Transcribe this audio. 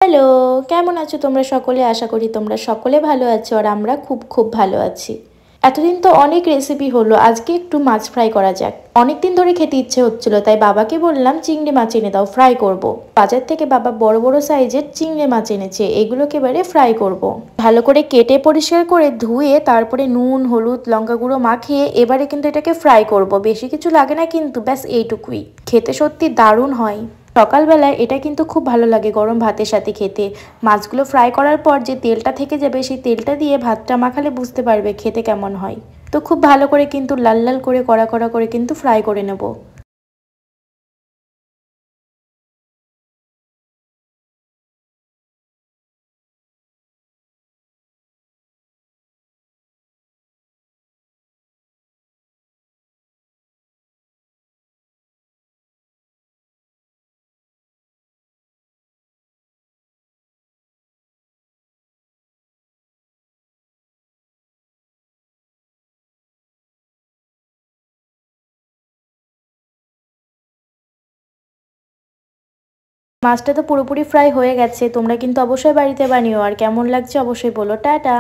Hello, কেমন আছো তোমরা সকলে? আশা করি তোমরা সকলে ভালো আছো আর আমরা খুব খুব ভালো আছি। এতদিন তো অনেক রেসিপি হলো, আজকে একটু মাছ ফ্রাই করা যাক। অনেকদিন ধরে খেতে ইচ্ছে হচ্ছিল, তাই বাবাকে বললাম চিংড়ি মাছ এনে দাও, ফ্রাই করব। বাজার থেকে বাবা বড় বড় সাইজের চিংড়ি মাছ এনেছে, এগুলোকে এবারে ফ্রাই করব। ভালো করে কেটে পরিষ্কার করে ধুয়ে তারপরে নুন হলুদ লঙ্কা গুঁড়ো মাখিয়ে এবারে কিন্তু এটাকে ফ্রাই করব। বেশি কিছু লাগে না কিন্তু, ব্যাস এইটুকুই। খেতে সত্যি দারুণ হয়। সকালবেলায় এটা কিন্তু খুব ভালো লাগে গরম ভাতের সাথে খেতে। মাছগুলো ফ্রাই করার পর যে তেলটা থেকে যাবে সেই তেলটা দিয়ে ভাতটা মাখালে বুঝতে পারবে খেতে কেমন হয়। তো খুব ভালো করে কিন্তু লাল লাল করে কড়া কড়া করে কিন্তু ফ্রাই করে নেব। মাছটা তো পুরোপুরি ফ্রাই হয়ে গেছে, তোমরা কিন্তু অবশ্যই বাড়িতে বানিও আর কেমন লাগছে অবশ্যই বলো। টাটা।